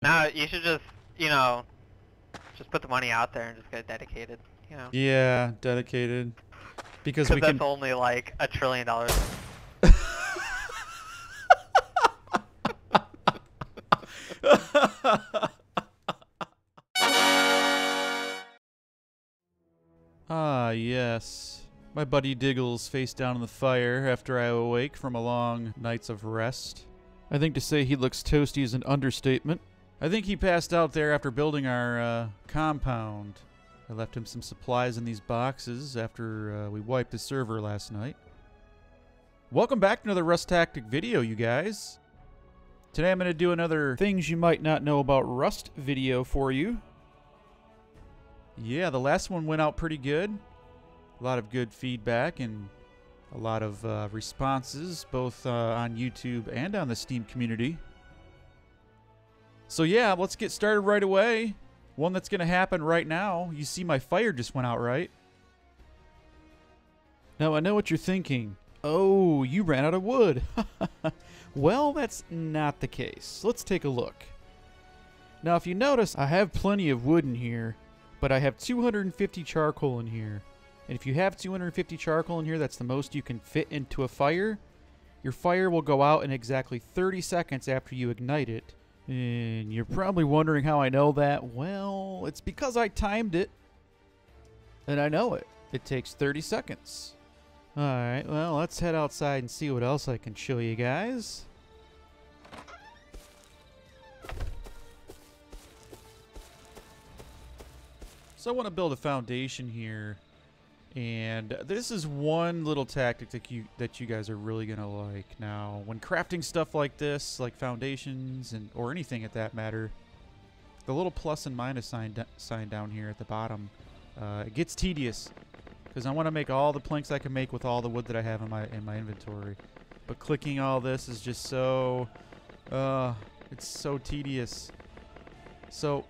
No, you should just, you know, just put the money out there and just get dedicated, you know. Yeah, dedicated. Because we Because that's can. only like $1 trillion. Ah, yes. My buddy Diggle's face down in the fire after I awake from a long night's of rest. I think to say he looks toasty is an understatement. I think he passed out there after building our compound. I left him some supplies in these boxes after we wiped the server last night. Welcome back to another Rust Tactic video, you guys. Today I'm going to do another things you might not know about Rust video for you. Yeah, the last one went out pretty good. A lot of good feedback and a lot of responses, both on YouTube and on the Steam community. So yeah, let's get started right away. One that's going to happen right now. You see my fire just went out, right? Now I know what you're thinking. Oh, you ran out of wood. Well, that's not the case. Let's take a look. Now if you notice, I have plenty of wood in here, but I have 250 charcoal in here. And if you have 250 charcoal in here, that's the most you can fit into a fire. Your fire will go out in exactly 30 seconds after you ignite it. And you're probably wondering how I know that. Well, it's because I timed it. And I know it. It takes 30 seconds. Alright, well, let's head outside and see what else I can show you guys. So I want to build a foundation here. And this is one little tactic that you guys are really going to like. Now, when crafting stuff like this, like foundations or anything at that matter, the little plus and minus sign down here at the bottom, it gets tedious because I want to make all the planks I can make with all the wood that I have in my inventory. But clicking all this is just so it's so tedious. So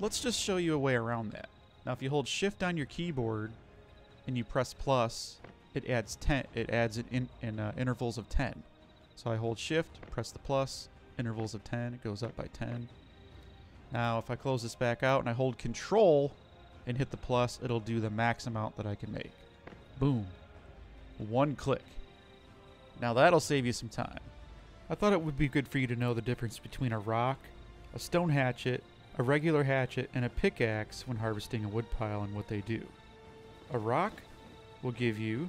let's just show you a way around that. Now, if you hold Shift on your keyboard and you press plus, it adds 10. It adds it in intervals of 10. So I hold Shift, press the plus, intervals of 10. It goes up by 10. Now, if I close this back out and I hold Control and hit the plus, it'll do the max amount that I can make. Boom. One click. Now that'll save you some time. I thought it would be good for you to know the difference between a rock, a stone hatchet, a regular hatchet, and a pickaxe when harvesting a wood pile and what they do. A rock will give you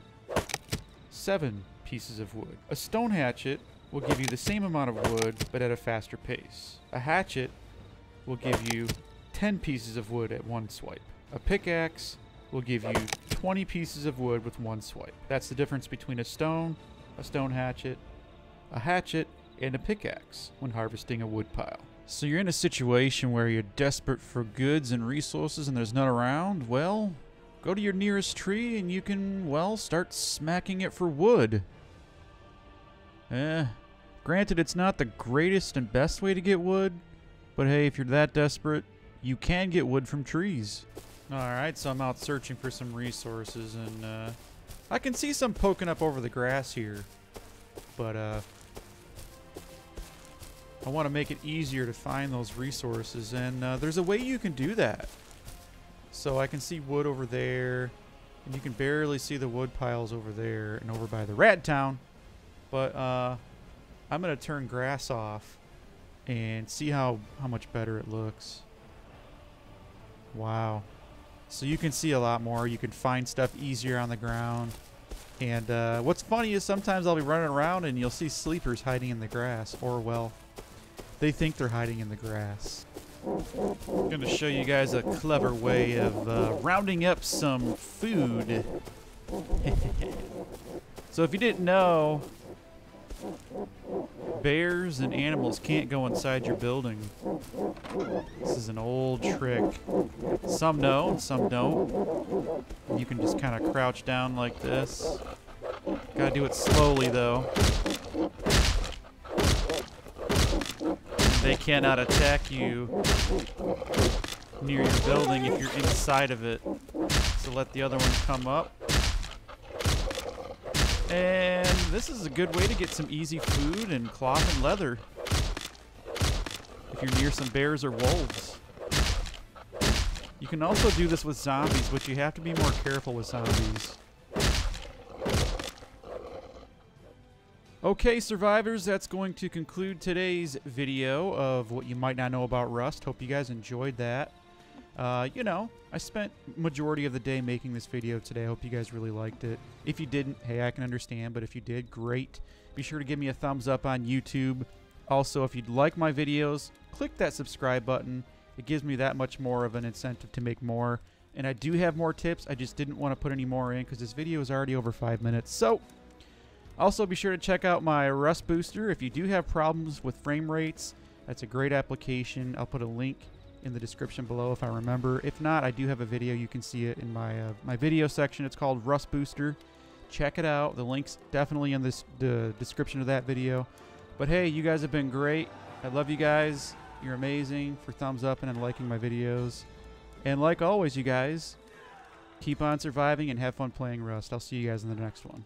7 pieces of wood. A stone hatchet will give you the same amount of wood but at a faster pace. A hatchet will give you 10 pieces of wood at one swipe. A pickaxe will give you 20 pieces of wood with one swipe. That's the difference between a stone hatchet, a hatchet, and a pickaxe when harvesting a wood pile. So you're in a situation where you're desperate for goods and resources and there's none around. Well, go to your nearest tree and you can, well, start smacking it for wood. Granted, it's not the greatest and best way to get wood, but hey, if you're that desperate, you can get wood from trees. Alright, so I'm out searching for some resources and I can see some poking up over the grass here, but I want to make it easier to find those resources, and there's a way you can do that. So I can see wood over there, and you can barely see the wood piles over there and over by the rat town. But I'm going to turn grass off and see how much better it looks. Wow. So you can see a lot more. You can find stuff easier on the ground. And what's funny is sometimes I'll be running around and you'll see sleepers hiding in the grass, or well, they think they're hiding in the grass. I'm going to show you guys a clever way of rounding up some food. So if you didn't know, bears and animals can't go inside your building. This is an old trick. Some know, some don't. You can just kind of crouch down like this. Gotta do it slowly though. They cannot attack you near your building if you're inside of it. So let the other ones come up. And this is a good way to get some easy food and cloth and leather. if you're near some bears or wolves. You can also do this with zombies, but you have to be more careful with zombies. Okay, survivors, that's going to conclude today's video of what you might not know about Rust. Hope you guys enjoyed that. You know, I spent majority of the day making this video today. I hope you guys really liked it. If you didn't, hey, I can understand, but if you did, great. Be sure to give me a thumbs up on YouTube. Also, if you'd like my videos, click that subscribe button. It gives me that much more of an incentive to make more. And I do have more tips. I just didn't want to put any more in because this video is already over 5 minutes. So, also be sure to check out my Rust Booster. If you do have problems with frame rates, that's a great application. I'll put a link in the description below if I remember. If not, I do have a video. You can see it in my video section. It's called Rust Booster. Check it out. The link's definitely in the description of that video. But hey, you guys have been great. I love you guys. You're amazing for thumbs up and liking my videos. And like always, you guys, keep on surviving and have fun playing Rust. I'll see you guys in the next one.